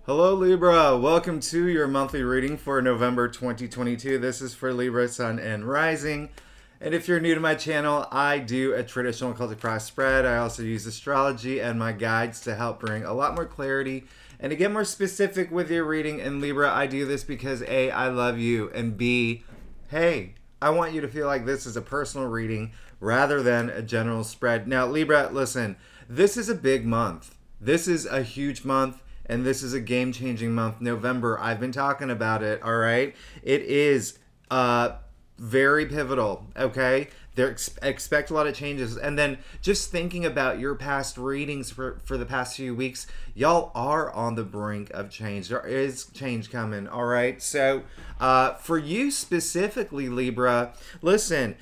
Hello Libra, welcome to your monthly reading for November 2022. This is for Libra, Sun, and Rising. And if you're new to my channel, I do a traditional Celtic cross spread. I also use astrology and my guides to help bring a lot more clarity and to get more specific with your reading. And Libra, I do this because A, I love you, and B, hey, I want you to feel like this is a personal reading rather than a general spread. Now Libra, listen, this is a big month. This is a huge month. And this is a game-changing month, November. I've been talking about it, all right? It is very pivotal, okay? Expect a lot of changes. And then just thinking about your past readings for the past few weeks, y'all are on the brink of change. There is change coming, all right? So for you specifically, Libra, listen,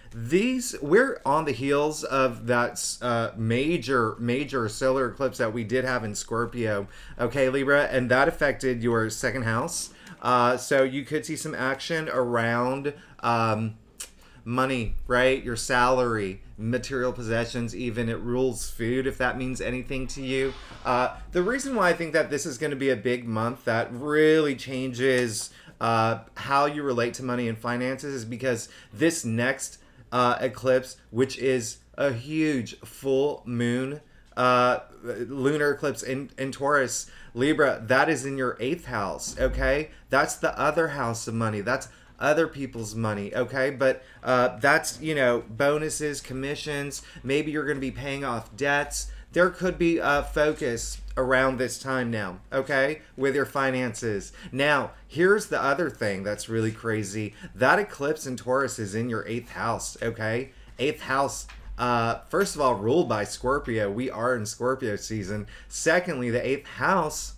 we're on the heels of that major solar eclipse that we did have in Scorpio, okay, Libra? And that affected your second house. So you could see some action around money, right? Your salary, material possessions, even it rules food, if that means anything to you. The reason why I think that this is going to be a big month that really changes how you relate to money and finances is because this next eclipse, which is a huge full moon lunar eclipse in Taurus, Libra, that is in your 8th house, okay? That's the other house of money. That's other people's money, okay? But that's, you know, bonuses, commissions. Maybe you're going to be paying off debts. There could be a focus around this time now, okay, with your finances. Now, here's the other thing that's really crazy. That eclipse in Taurus is in your 8th house, okay? 8th house, first of all, ruled by Scorpio. We are in Scorpio season. Secondly, the 8th house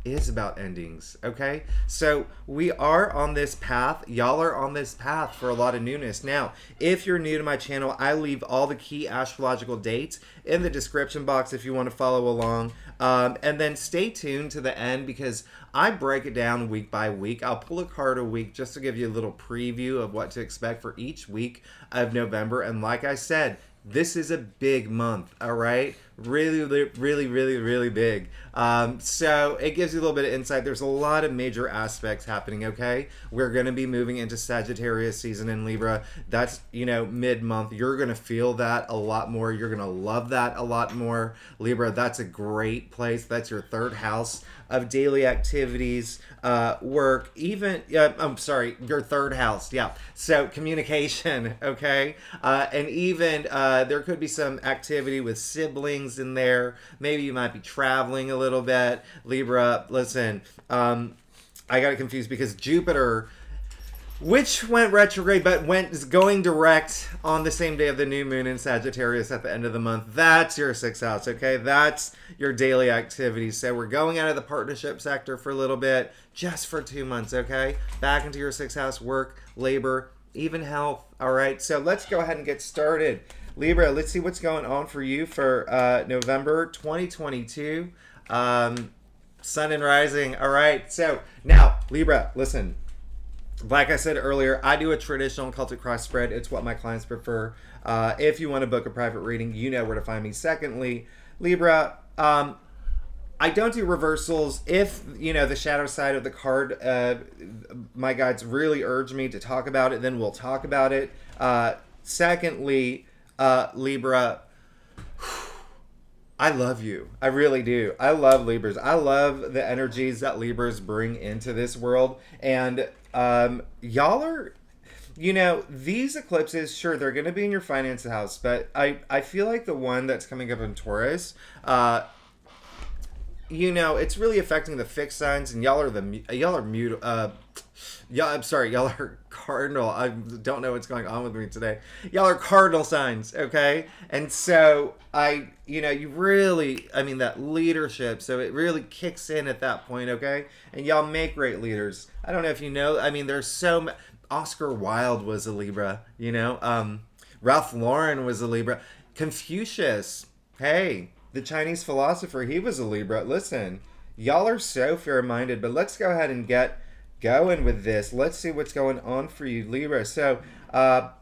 is about endings, okay? So we are on this path. Y'all are on this path for a lot of newness. Now, if you're new to my channel, I leave all the key astrological dates in the description box if you want to follow along. And then stay tuned to the end because I break it down week by week. I'll pull a card a week just to give you a little preview of what to expect for each week of November. And like I said, this is a big month, all right? Really big. So it gives you a little bit of insight. There's a lot of major aspects happening, okay? We're going to be moving into Sagittarius season in Libra. That's, you know, mid-month. You're going to feel that a lot more. You're going to love that a lot more. Libra, that's a great place. That's your 3rd house of daily activities, work, even, I'm sorry, your 3rd house, yeah. So communication, okay? And even there could be some activity with siblings in there. Maybe you might be traveling a little bit. Libra, listen, I got it confused because Jupiter, which went retrograde but is going direct on the same day of the new moon in Sagittarius at the end of the month. That's your 6th house, okay? That's your daily activities. So we're going out of the partnership sector for a little bit, just for 2 months, okay? Back into your 6th house, work, labor, even health, all right? So let's go ahead and get started. Libra, let's see what's going on for you for November 2022. Sun and Rising, all right? So now, Libra, listen. Like I said earlier, I do a traditional Celtic cross spread. It's what my clients prefer. If you want to book a private reading, you know where to find me. Secondly, Libra, I don't do reversals. If, you know, the shadow side of the card, my guides really urge me to talk about it, then we'll talk about it. Secondly, Libra, I love you. I really do. I love Libras. I love the energies that Libras bring into this world. And y'all are, you know, these eclipses, sure, they're going to be in your finance house, but I feel like the one that's coming up in Taurus, you know, it's really affecting the fixed signs, and y'all are I'm sorry, y'all are cardinal. I don't know what's going on with me today. Y'all are cardinal signs, okay? And so you know, you really, I mean, that leadership, so it really kicks in at that point, okay? And y'all make great leaders. I don't know if you know, I mean, there's so Oscar Wilde was a Libra, you know? Ralph Lauren was a Libra. Confucius, hey, the Chinese philosopher, he was a Libra. Listen, y'all are so fair-minded, but let's go ahead and get going with this. Let's see what's going on for you, Libra. So, I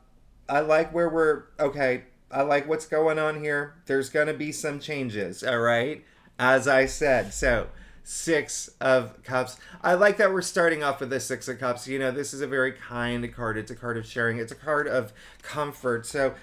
like where we're, okay, I like what's going on here. There's going to be some changes, all right? As I said. So, Six of Cups. I like that we're starting off with the Six of Cups. You know, this is a very kind card. It's a card of sharing. It's a card of comfort. So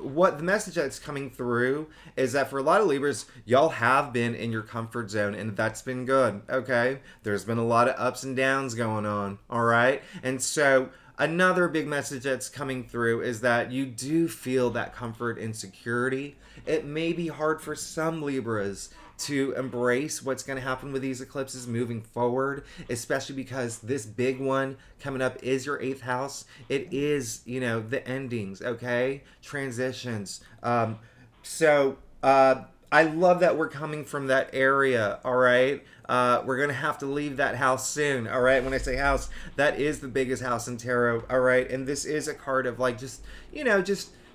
what the message that's coming through is that for a lot of Libras, y'all have been in your comfort zone, and that's been good, okay? There's been a lot of ups and downs going on, all right? And so another big message that's coming through is that you do feel that comfort and security. It may be hard for some Libras to embrace what's going to happen with these eclipses moving forward, especially because this big one coming up is your 8th house. It is, the endings, okay? Transitions. I love that we're coming from that area, all right? We're going to have to leave that house soon, all right? When I say house, that is the biggest house in tarot, all right? And this is a card of like just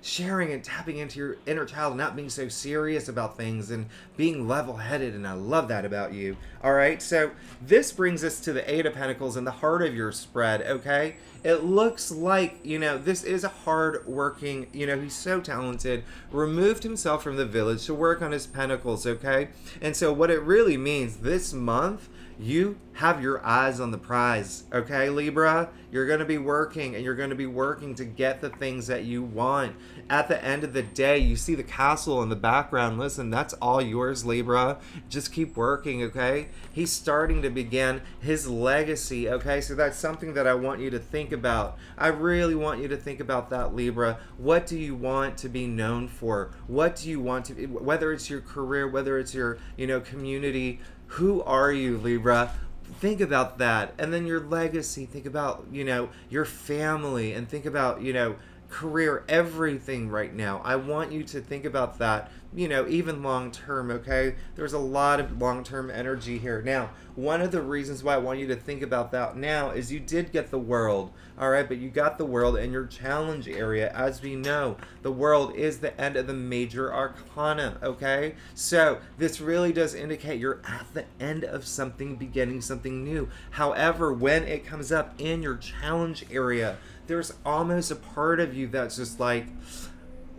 sharing and tapping into your inner child, not being so serious about things and being level-headed, and I love that about you. All right, so this brings us to the 8 of Pentacles in the heart of your spread, okay? It looks like, this is a hard-working, he's so talented, removed himself from the village to work on his pentacles, okay? And so what it really means, this month, you have your eyes on the prize, okay, Libra? You're going to be working, and you're going to be working to get the things that you want. At the end of the day, you see the castle in the background. Listen, that's all yours, Libra. Just keep working, okay? He's starting to begin his legacy, okay? So that's something that I want you to think about. I really want you to think about that, Libra. What do you want to be known for? What do you want to, whether it's your career, whether it's your, community, who are you, Libra? Think about that. And then your legacy. Think about, your family, and think about, career, everything right now. I want you to think about that, even long term, okay? There's a lot of long-term energy here. Now, one of the reasons why I want you to think about that now is you did get the World, all right? But you got the World in your challenge area. As we know, the World is the end of the major arcana, okay? So this really does indicate you're at the end of something, beginning something new. However, when it comes up in your challenge area, there's almost a part of you that's just like,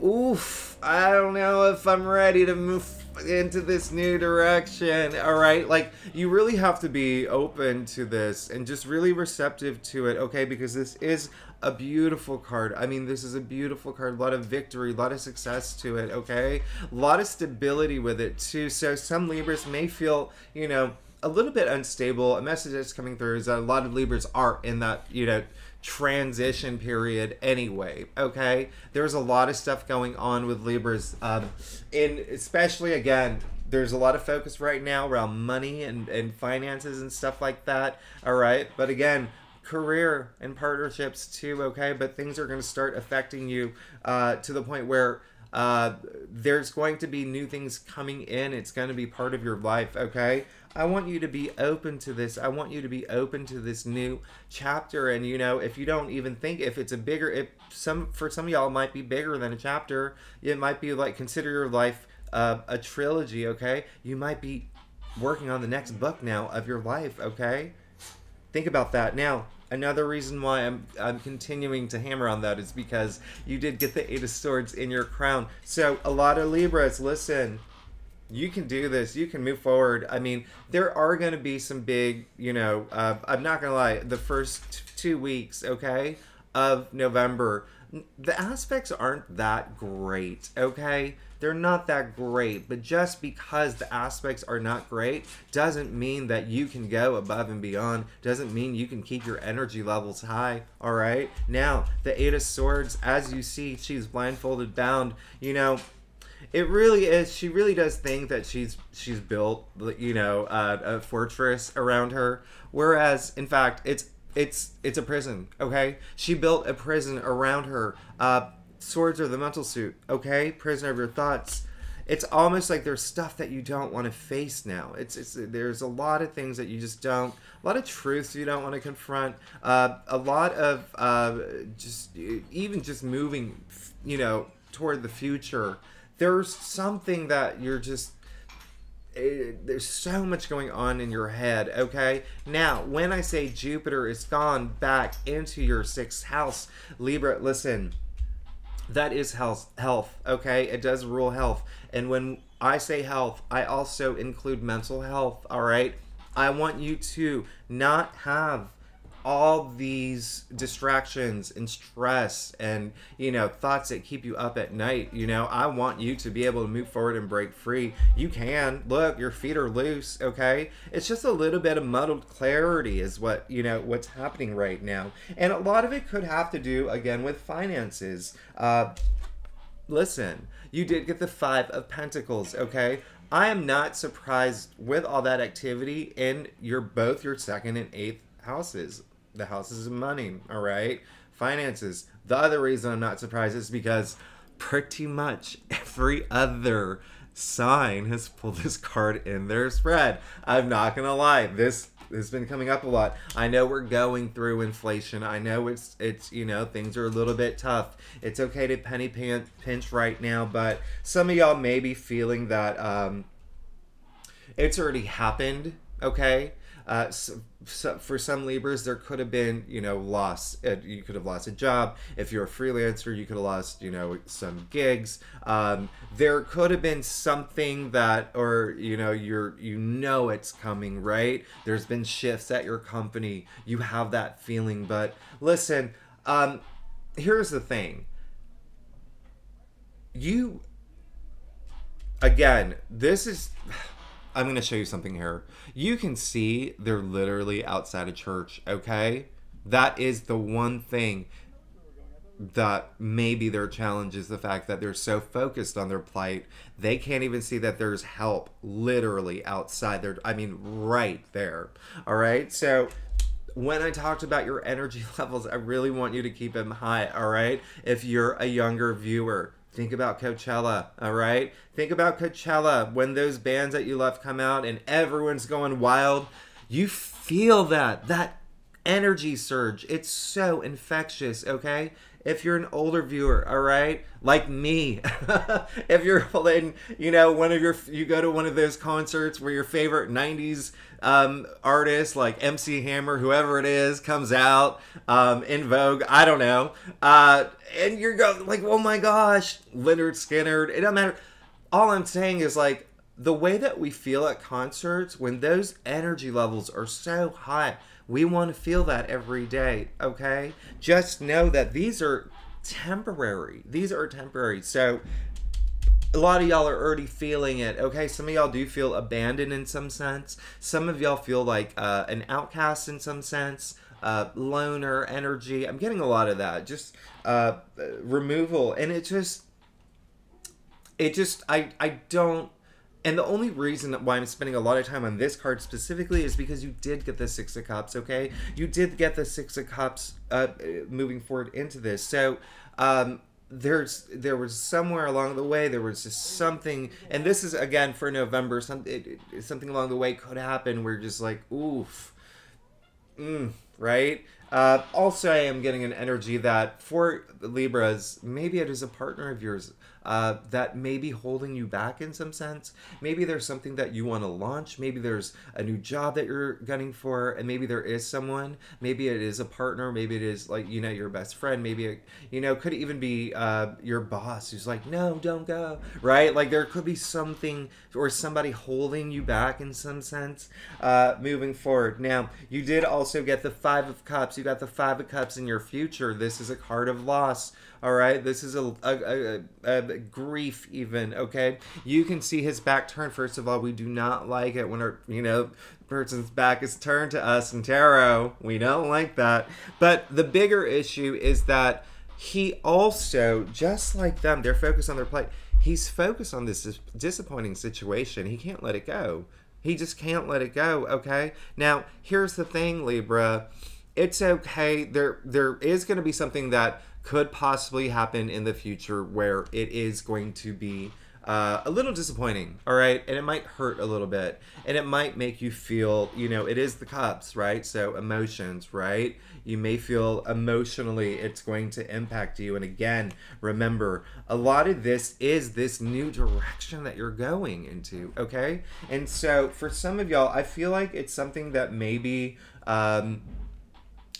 oof, I don't know if I'm ready to move into this new direction, all right? Like, you really have to be open to this and just really receptive to it, okay? Because this is a beautiful card. I mean, this is a beautiful card. A lot of victory, a lot of success to it, okay? A lot of stability with it, too. So some Libras may feel, a little bit unstable. A message that's coming through is that a lot of Libras are in that, transition period anyway, okay? There's a lot of stuff going on with Libras, especially, again, there's a lot of focus right now around money and finances and stuff like that, all right? But again, career and partnerships too, okay? But things are going to start affecting you to the point where there's going to be new things coming in. It's going to be part of your life, okay? I want you to be open to this. I want you to be open to this new chapter. And, if you don't even think, if it's a bigger, for some of y'all, it might be bigger than a chapter. It might be like, consider your life a trilogy, okay? You might be working on the next book now of your life, okay? Think about that. Now, another reason why I'm continuing to hammer on that is because you did get the 8 of Swords in your crown. So a lot of Libras, listen, you can do this. You can move forward. I mean, there are going to be some big, I'm not going to lie, the first 2 weeks, okay, of November, the aspects aren't that great, okay? They're not that great, but just because the aspects are not great doesn't mean that you can go above and beyond, doesn't mean you can keep your energy levels high, all right? Now, the 8 of Swords, as you see, she's blindfolded, bound, it really is, she really does think that she's built, a fortress around her, whereas, in fact, it's a prison, okay? She built a prison around her. Swords are the mental suit, okay? Prisoner of your thoughts. It's almost like there's stuff that you don't want to face now. There's a lot of things that you just don't, a lot of truths you don't want to confront, a lot of just moving, toward the future. There's something that you're just, there's so much going on in your head, okay? Now, when I say Jupiter is gone back into your 6th house, Libra, listen, that is health, okay? It does rule health. And when I say health, I also include mental health, all right? I want you to not have all these distractions and stress and, you know, thoughts that keep you up at night. You know, I want you to be able to move forward and break free. You can. Look, your feet are loose, okay? It's just a little bit of muddled clarity is what, you know, what's happening right now. And a lot of it could have to do, again, with finances. Listen, you did get the Five of Pentacles, okay? I am not surprised with all that activity in both your second and eighth houses. The houses of money, all right? Finances. The other reason I'm not surprised is because pretty much every other sign has pulled this card in their spread. I'm not going to lie. This has been coming up a lot. I know we're going through inflation. I know it's you know, things are a little bit tough. It's okay to penny pinch right now, but some of y'all may be feeling that it's already happened, okay? So for some Libras, there could have been, you know, loss. You could have lost a job. If you're a freelancer, you could have lost, you know, some gigs. There could have been something that, or, you know, it's coming, right? There's been shifts at your company. You have that feeling. But listen, here's the thing. Again, this is... I'm going to show you something here. You can see they're literally outside of church, okay? That is the one thing that maybe their challenge is, the fact that they're so focused on their plight, they can't even see that there's help literally outside their, I mean, right there, all right? So when I talked about your energy levels, I really want you to keep them high, all right? If you're a younger viewer, think about Coachella, all right? Think about Coachella, when those bands that you love come out and everyone's going wild. You feel that energy surge. It's so infectious, okay? If you're an older viewer, all right? Like me. If you're in, you know, you go to one of those concerts where your favorite 90s artist like MC Hammer, whoever it is, comes out in Vogue, I don't know, and you're going like, oh my gosh, Leonard Skinner, it doesn't matter. All I'm saying is, like, the way that we feel at concerts, when those energy levels are so high, we want to feel that every day, okay? Just know that these are temporary. These are temporary. So a lot of y'all are already feeling it, okay? Some of y'all do feel abandoned in some sense. Some of y'all feel like an outcast in some sense. Loner energy. I'm getting a lot of that. Just removal. And I don't... And the only reason why I'm spending a lot of time on this card specifically is because you did get the Six of Cups, okay? You did get the Six of Cups moving forward into this. So there was somewhere along the way, there was just something, and this is, again, for November, something along the way could happen where you're just like, oof, right? Also, I am getting an energy that for Libras, maybe it is a partner of yours that may be holding you back in some sense. Maybe there's something that you want to launch. Maybe there's a new job that you're gunning for, and maybe there is someone. Maybe it is a partner. Maybe it is, like, you know, your best friend. Maybe it, you know, could even be your boss who's like, no, don't go, right? Like, there could be something or somebody holding you back in some sense moving forward. Now, you did also get the Five of Cups. You got the Five of Cups in your future. This is a card of loss. All right, this is a grief even, okay? You can see his back turned. First of all, we do not like it when our, you know, person's back is turned to us in tarot. We don't like that. But the bigger issue is that he also, just like them, they're focused on their plight. He's focused on this disappointing situation. He can't let it go. He just can't let it go, okay? Now, here's the thing, Libra. It's okay. There is going to be something that could possibly happen in the future where it is going to be a little disappointing, all right? And it might hurt a little bit. And it might make you feel, you know, it is the cups, right? So emotions, right? You may feel emotionally it's going to impact you. And again, remember, a lot of this is this new direction that you're going into, okay? And so for some of y'all, I feel like it's something that maybe...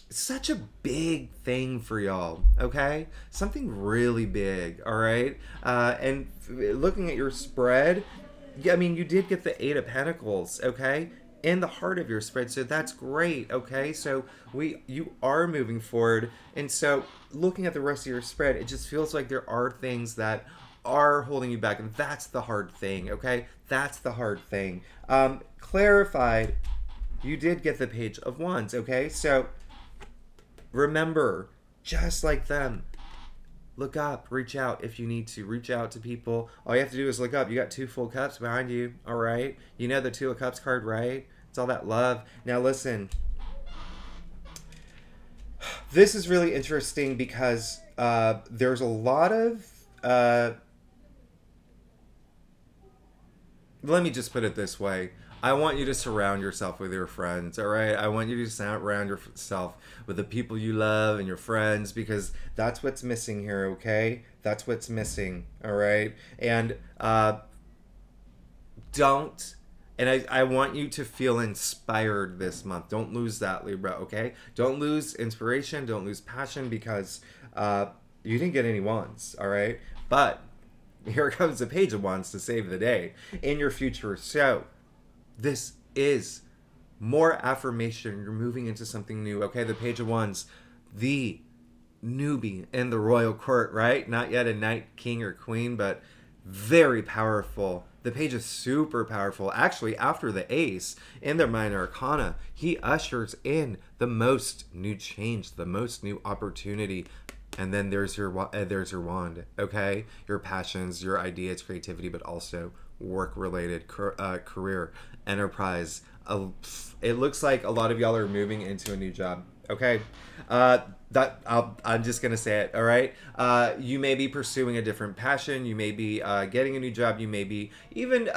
such a big thing for y'all, okay? Something really big, all right? And looking at your spread, yeah, I mean, you did get the Eight of Pentacles, okay, in the heart of your spread, so that's great, okay? So you are moving forward, and so looking at the rest of your spread, it just feels like there are things that are holding you back, and that's the hard thing, okay? That's the hard thing. Clarified, you did get the Page of Wands, okay? So remember, just like them, look up, reach out if you need to. Reach out to people. All you have to do is look up. You got 2 full cups behind you, all right? You know the 2 of Cups card, right? It's all that love. Now listen, this is really interesting because there's a lot of... let me just put it this way. I want you to surround yourself with your friends, all right? I want you to surround yourself with the people you love and your friends, because that's what's missing here, okay? That's what's missing, all right? And I want you to feel inspired this month. Don't lose that, Libra, okay? Don't lose inspiration. Don't lose passion, because you didn't get any wands, all right? But here comes the Page of Wands to save the day in your future. So this is more affirmation. You're moving into something new, okay? The Page of Wands, the newbie in the royal court, right? Not yet a knight, king, or queen, but very powerful. The Page is super powerful. Actually, after the Ace in their minor arcana, he ushers in the most new change, the most new opportunity. And then there's your wand, okay? Your passions, your ideas, creativity, but also work-related, career, enterprise. It looks like a lot of y'all are moving into a new job, okay? I'm just gonna say it, all right? You may be pursuing a different passion. You may be getting a new job. You may be even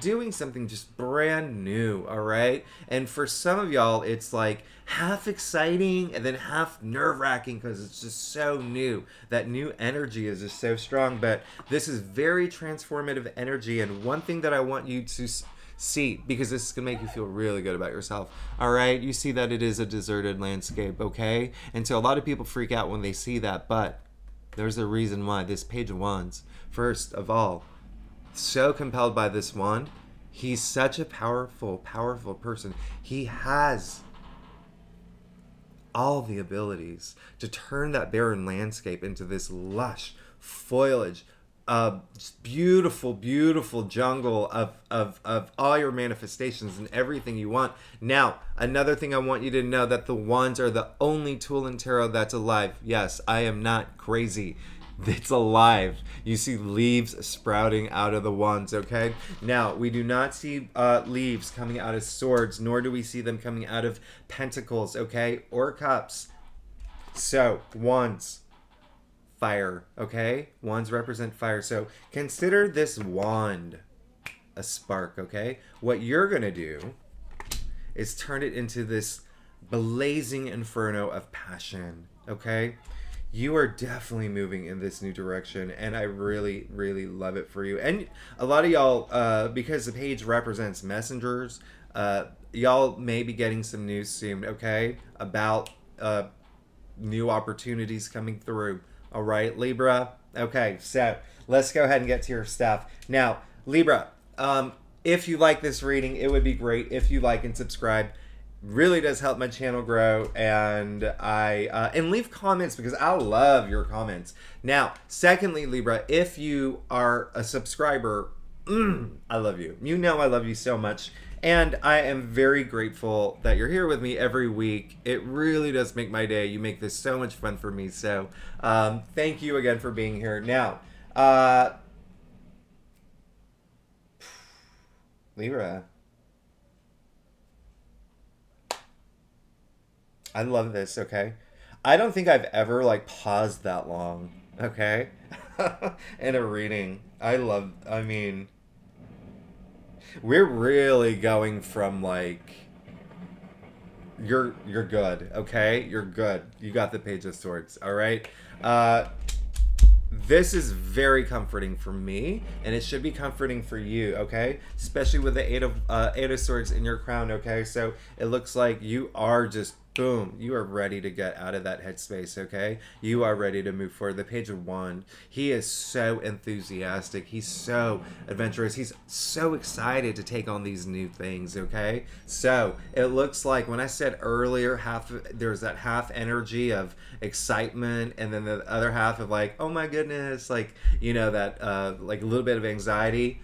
doing something just brand new, all right? And for some of y'all, it's like half exciting and then half nerve-wracking because it's just so new. That new energy is just so strong, but this is very transformative energy. And one thing that I want you to see, because this is going to make you feel really good about yourself, all right? You see that it is a deserted landscape, okay? And so a lot of people freak out when they see that, but there's a reason why. This Page of Wands, first of all, so compelled by this wand. He's such a powerful, powerful person. He has all the abilities to turn that barren landscape into this lush foliage, beautiful, beautiful jungle of all your manifestations and everything you want. Now, another thing I want you to know, that the wands are the only tool in tarot that's alive. Yes, I am not crazy. It's alive. You see leaves sprouting out of the wands, okay? Now, we do not see leaves coming out of swords, nor do we see them coming out of pentacles, okay? Or cups. So, wands. Fire, okay? Wands represent fire. So consider this wand a spark, okay? What you're going to do is turn it into this blazing inferno of passion, okay? You are definitely moving in this new direction, and I really, really love it for you. And a lot of y'all, because the Page represents messengers, y'all may be getting some news soon, okay? About new opportunities coming through. All right, Libra. Okay, so let's go ahead and get to your stuff. Now, Libra, if you like this reading, it would be great if you like and subscribe. Really does help my channel grow, and and leave comments, because I love your comments. Now, secondly, Libra, if you are a subscriber, I love you. You know I love you so much. And I am very grateful that you're here with me every week. It really does make my day. You make this so much fun for me. So thank you again for being here. Now, Libra. I love this, okay? I don't think I've ever, like, paused that long, okay? In a reading. I mean... We're really going from, like, you're good, okay? You're good. You got the Page of Swords, all right? This is very comforting for me, and it should be comforting for you, okay? Especially with the Eight of Swords in your crown, okay? So it looks like you are just boom, you are ready to get out of that headspace, okay? You are ready to move forward. The Page of Wands, he is so enthusiastic. He's so adventurous. He's so excited to take on these new things, okay? So it looks like when I said earlier, there's that half energy of excitement, and then the other half of like, oh my goodness, like, you know, that like a little bit of anxiety.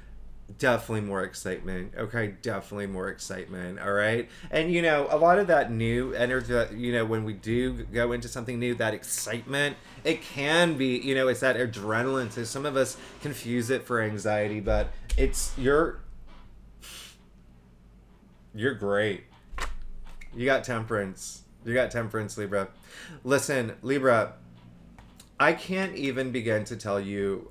Definitely more excitement. Okay, definitely more excitement. All right. And you know, a lot of that new energy that, you know, when we do go into something new, that excitement, it can be, you know, it's that adrenaline. So some of us confuse it for anxiety, but it's you're great. You got temperance. You got temperance, Libra. Listen, Libra, I can't even begin to tell you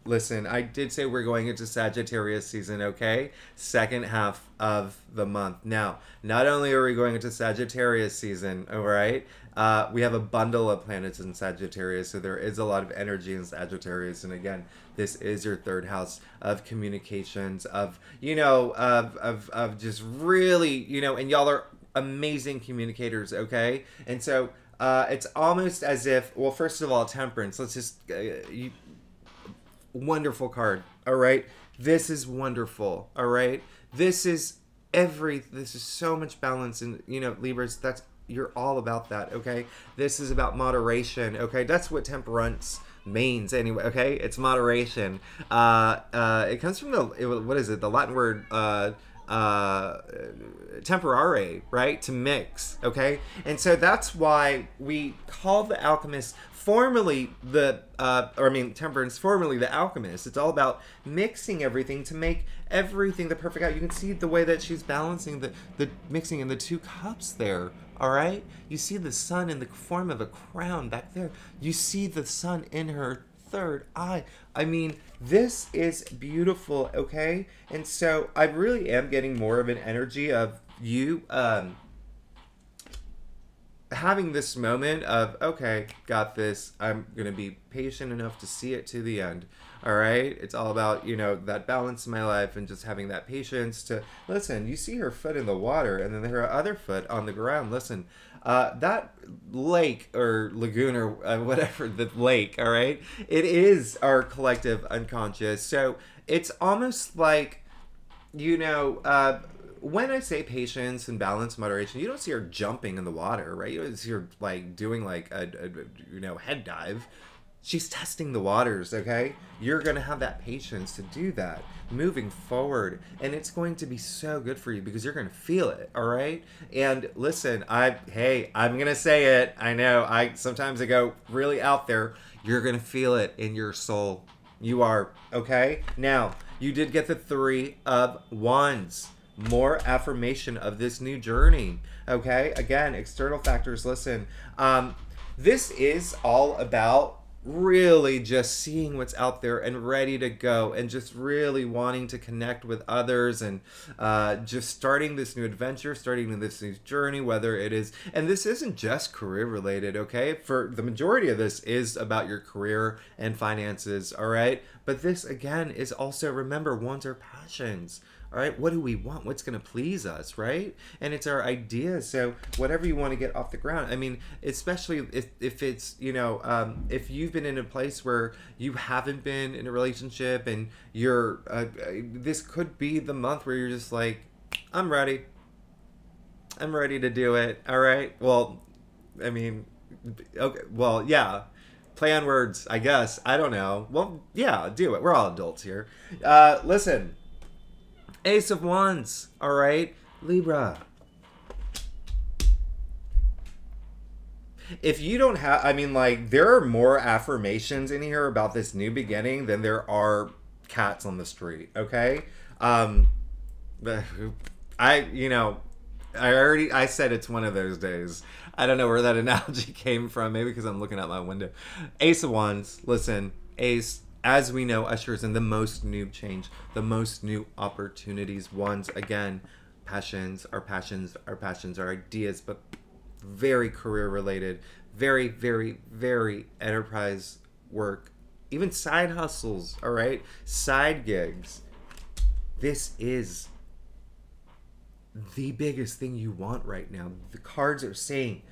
listen, I did say we're going into Sagittarius season, okay? Second half of the month. Now, not only are we going into Sagittarius season, all right? We have a bundle of planets in Sagittarius, so there is a lot of energy in Sagittarius. And again, this is your third house of communications, of, you know, of just really, you know, and y'all are amazing communicators, okay? And so it's almost as if, well, first of all, temperance. Let's just... wonderful card, all right? This is wonderful, all right? This is so much balance, and you know, Libras, you're all about that, okay? This is about moderation, okay? That's what temperance means anyway, okay? It's moderation. It comes from the Latin word temperare, right? To mix, okay? And so that's why we call the alchemist formerly temperance, formerly the alchemist. It's all about mixing everything to make everything the perfect out. You can see the way that she's balancing the mixing in the two cups there, all right? You see the sun in the form of a crown back there. You see the sun in her third eye. I mean, this is beautiful, okay? And so I really am getting more of an energy of you having this moment of, okay, got this. I'm going to be patient enough to see it to the end. All right. It's all about, you know, that balance in my life and just having that patience to listen. You see her foot in the water and then her other foot on the ground. Listen, that lake or lagoon or whatever, the lake. All right. It is our collective unconscious. So it's almost like, you know, when I say patience and balance, moderation, you don't see her jumping in the water, right? You don't see her like doing like a you know, head dive. She's testing the waters, okay? You're going to have that patience to do that moving forward. And it's going to be so good for you because you're going to feel it, all right? And listen, I'm going to say it. I know sometimes I go really out there. You're going to feel it in your soul. You are, okay? Now, you did get the 3 of Wands. More affirmation of this new journey, okay? Again, external factors. Listen, this is all about really just seeing what's out there and ready to go and just really wanting to connect with others and just starting this new adventure, starting this new journey, whether it is, and this isn't just career related, okay? For the majority of this is about your career and finances, all right? But this, again, is also, remember, wants are passions. All right, what do we want? What's going to please us, right? And it's our ideas. So whatever you want to get off the ground. I mean, especially if it's, you know, if you've been in a place where you haven't been in a relationship and you're, this could be the month where you're just like, I'm ready. I'm ready to do it. All right. Well, I mean, okay. Well, yeah. Play on words, I guess. I don't know. Well, yeah, do it. We're all adults here. Listen. Ace of Wands, all right? Libra. If you don't have, I mean, like, there are more affirmations in here about this new beginning than there are cats on the street, okay? I said it's one of those days. I don't know where that analogy came from. Maybe because I'm looking out my window. Ace of Wands, listen, Ace, as we know, ushers in the most new change, the most new opportunities. Wands, again, passions, our ideas, but very career related, very, very, very enterprise work, even side hustles, all right? Side gigs. This is the biggest thing you want right now. The cards are saying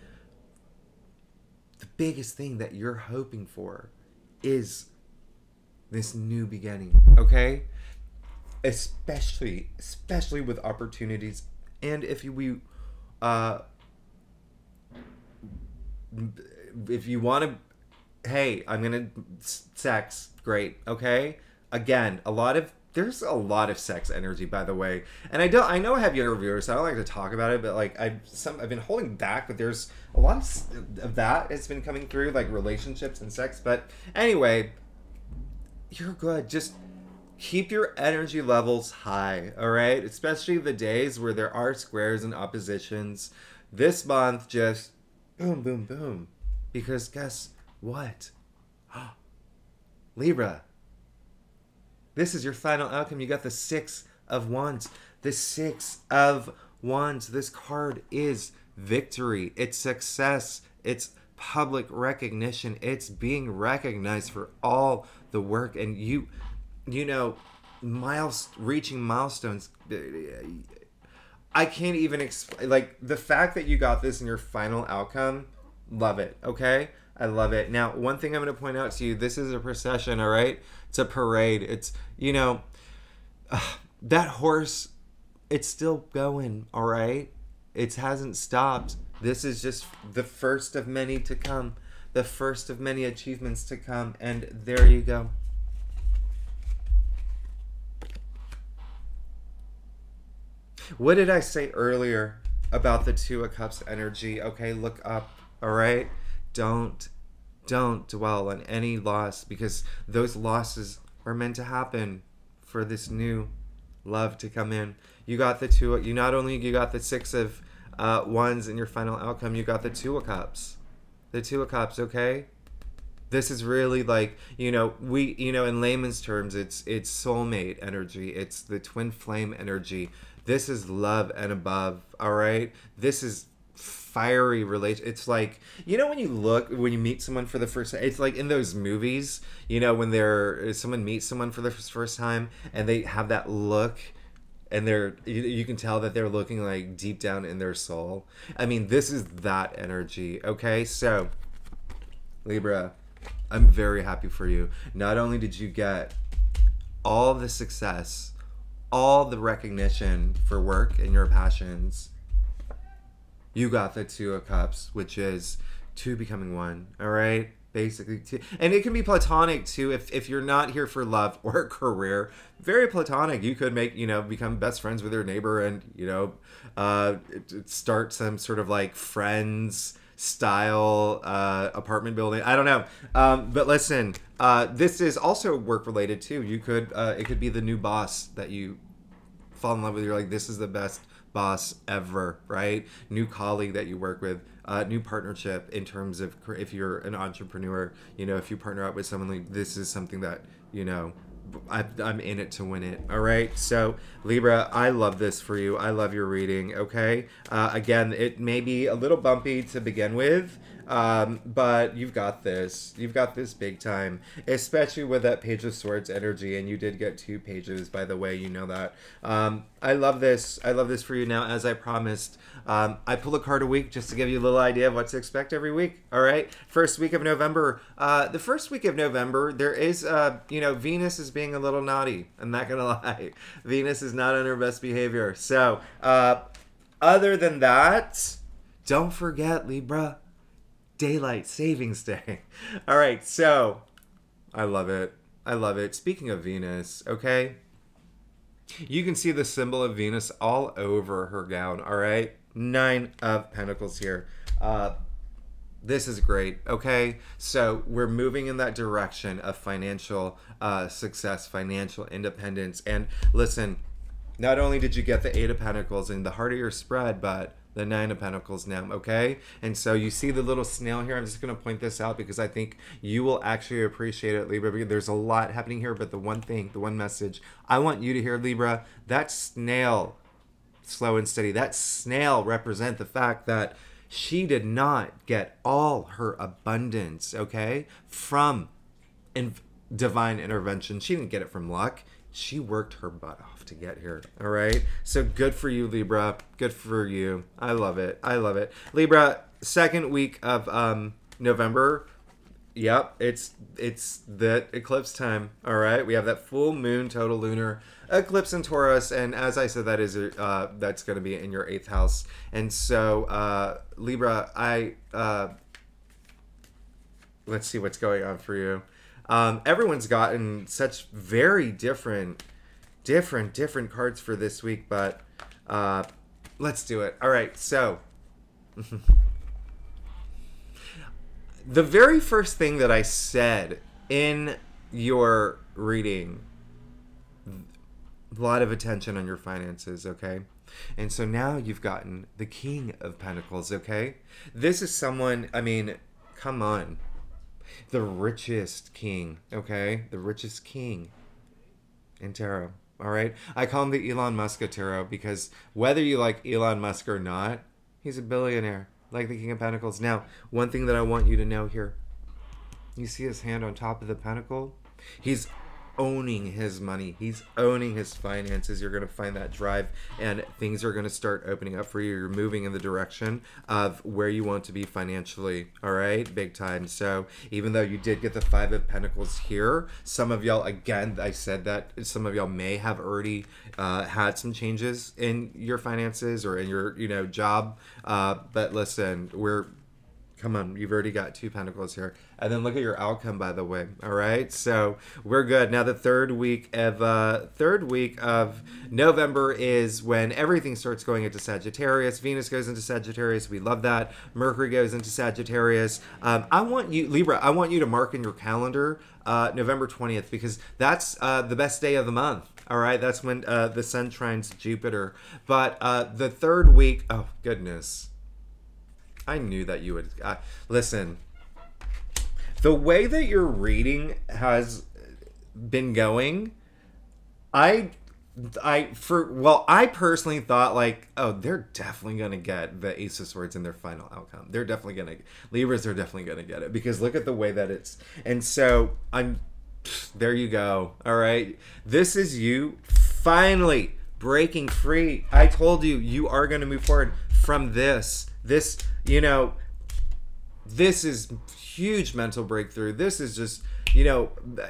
the biggest thing that you're hoping for is this new beginning, okay? Especially with opportunities. And if you want to, hey, I'm gonna sex, great, okay? Again, there's a lot of sex energy, by the way, and I know I have younger viewers, so I don't like to talk about it, but like I've been holding back, but there's a lot of that has been coming through, like relationships and sex. But anyway, you're good. Just keep your energy levels high, all right? Especially the days where there are squares and oppositions. This month, just boom, boom, boom. Because guess what? Libra, this is your final outcome. You got the Six of Wands. The Six of Wands. This card is victory. It's success. It's public recognition. It's being recognized for all the work. And you know, reaching milestones. I can't even explain. Like, the fact that you got this in your final outcome, love it, okay? I love it. Now, one thing I'm going to point out to you, this is a procession, all right? It's a parade. It's, you know, that horse, it's still going, all right? It hasn't stopped. This is just the first of many to come, the first of many achievements to come, and there you go. What did I say earlier about the Two of Cups energy? Okay, look up, all right? Don't dwell on any loss, because those losses are meant to happen for this new love to come in. You got the you got the Six of Wands in your final outcome, you got the Two of Cups. The Two of Cups, okay? This is really like, you know, in layman's terms, it's soulmate energy. It's the twin flame energy. This is love and above, all right? This is fiery relation. It's like, you know, when you meet someone for the first time, it's like in those movies, you know, when someone meets someone for the first time and they have that look, and you can tell that they're looking like deep down in their soul. I mean, this is that energy, okay? So, Libra, I'm very happy for you. Not only did you get all the success, all the recognition for work and your passions, you got the Two of Cups, which is two becoming one, all right? Basically, two. And it can be platonic too. If you're not here for love or career, very platonic. You could become best friends with your neighbor and, start some sort of like friends style apartment building. I don't know. But listen, this is also work related too. You could, it could be the new boss that you fall in love with. You're like, this is the best boss ever, right? New colleague that you work with, new partnership in terms of if you're an entrepreneur, if you partner up with someone, like this is something that, I'm in it to win it. All right. So Libra, I love this for you. I love your reading. Okay. Again, it may be a little bumpy to begin with, but you've got this. You've got this big time, especially with that Page of Swords energy. And you did get 2 pages, by the way. You know that. I love this. I love this for you. Now, as I promised, I pull a card a week just to give you a little idea of what to expect every week. All right. First week of November. The first week of November, there is, Venus is being a little naughty. I'm not going to lie. Venus is not on her best behavior. So, other than that, don't forget, Libra, Daylight Savings Day. All right. So, I love it. I love it. Speaking of Venus, okay? You can see the symbol of Venus all over her gown, all right? 9 of Pentacles here. This is great, okay? So we're moving in that direction of financial success, financial independence. And listen, not only did you get the 8 of Pentacles in the heart of your spread, but the 9 of Pentacles now, okay? And so you see the little snail here. I'm just going to point this out because I think you will actually appreciate it, Libra, because there's a lot happening here. But the one message I want you to hear, Libra, that snail, slow and steady, that snail represent the fact that she did not get all her abundance, okay, from divine intervention. She didn't get it from luck. she worked her butt off to get here. All right. So good for you, Libra. Good for you. I love it. I love it. Libra, second week of November. Yep, it's the eclipse time. All right, we have that full moon total lunar eclipse in Taurus, and as I said, that is that's going to be in your 8th house. And so Libra, let's see what's going on for you. Everyone's gotten such very different cards for this week, but let's do it. All right, so the very first thing that I said in your reading, a lot of attention on your finances, okay? And so now you've gotten the King of Pentacles, okay? This is someone, I mean, come on. The richest king, okay? The richest king in tarot, all right? I call him the Elon Musk of tarot because whether you like Elon Musk or not, he's a billionaire, like the King of Pentacles. Now, one thing that I want you to know here, you see his hand on top of the pentacle? He's owning his money. He's owning his finances. You're going to find that drive and things are going to start opening up for you. You're moving in the direction of where you want to be financially. All right. Big time. So even though you did get the 5 of Pentacles here, some of y'all, again, I said that some of y'all may have already had some changes in your finances or in your, job. But listen, come on, you've already got 2 Pentacles here. And then look at your outcome, by the way. All right, so we're good. Now the third week of November is when everything starts going into Sagittarius. Venus goes into Sagittarius. We love that. Mercury goes into Sagittarius. I want you, Libra, I want you to mark in your calendar November 20th because that's the best day of the month. All right, that's when the Sun trines Jupiter. But the third week, oh goodness. I knew that you would listen. The way that your reading has been going, I personally thought like, oh, they're definitely gonna get the Ace of Swords in their final outcome. They're definitely gonna Libras are definitely gonna get it because look at the way that it's. And so there you go. All right, this is you finally breaking free. I told you you are gonna move forward from this. This is huge mental breakthrough. This is just,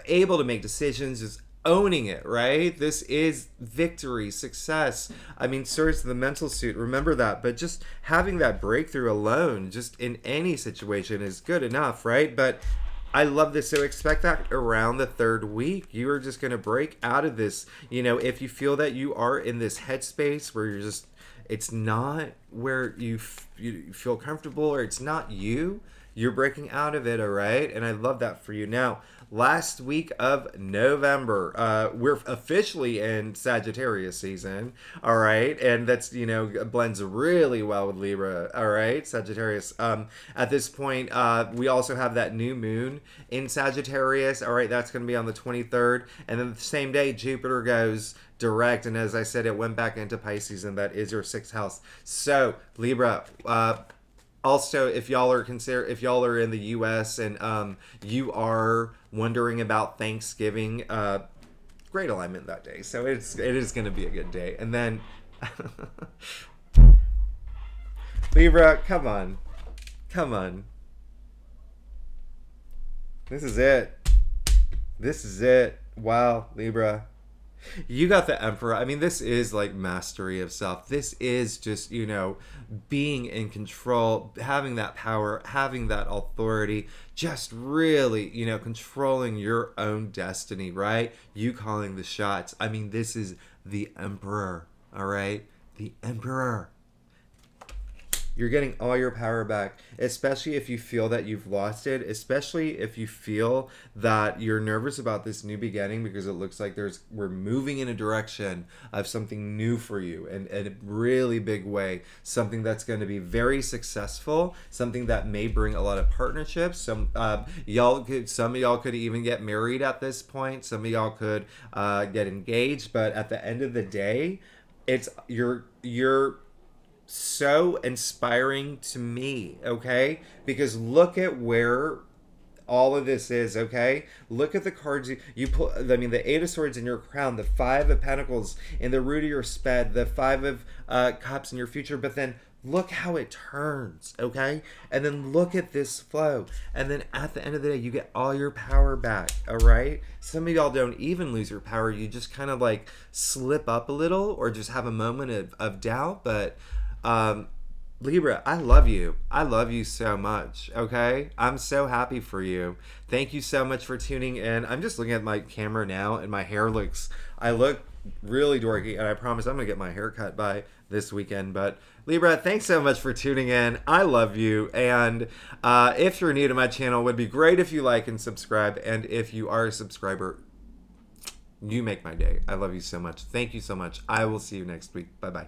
able to make decisions, just owning it, right? This is victory, success. I mean, swords to the mental suit. Remember that. But just having that breakthrough alone, just in any situation is good enough, right? But I love this. So expect that around the third week, you are just going to break out of this. If you feel that you are in this headspace where you're just, it's not where you feel comfortable or it's not you're breaking out of it, all right? And I love that for you. Now, last week of November, we're officially in Sagittarius season, all right? And that's, blends really well with Libra, all right? Sagittarius. At this point, we also have that new moon in Sagittarius, all right? That's going to be on the 23rd. And then the same day, Jupiter goes direct, and as I said, it went back into Pisces, and that is your 6th house. So Libra, also if y'all are in the US and you are wondering about Thanksgiving, great alignment that day, so it is going to be a good day. And then Libra, come on, this is it. Wow, Libra, you got the Emperor. I mean, this is like mastery of self. This is just, being in control, having that power, having that authority, just really, controlling your own destiny, right? You calling the shots. I mean, this is the Emperor, all right? The Emperor. You're getting all your power back, especially if you feel that you've lost it, especially if you feel that you're nervous about this new beginning because it looks like we're moving in a direction of something new for you and in a really big way, something that's going to be very successful, something that may bring a lot of partnerships. Some of y'all could even get married at this point. Some of y'all could get engaged, but at the end of the day, it's you're so inspiring to me, okay? Because look at where all of this is, okay? Look at the cards you pull. I mean, the Eight of Swords in your crown, the Five of Pentacles in the root of your sped, the Five of Cups in your future, but then look how it turns, okay? And then look at this flow. And then at the end of the day, you get all your power back, all right? Some of y'all don't even lose your power. You just kind of like slip up a little or just have a moment of doubt. But Libra, I love you. I love you so much, okay? I'm so happy for you. Thank you so much for tuning in. I'm just looking at my camera now and my hair I look really dorky, and I promise I'm going to get my hair cut by this weekend. But Libra, thanks so much for tuning in. I love you. And if you're new to my channel, it would be great if you like and subscribe. And if you are a subscriber, you make my day. I love you so much. Thank you so much. I will see you next week. Bye-bye.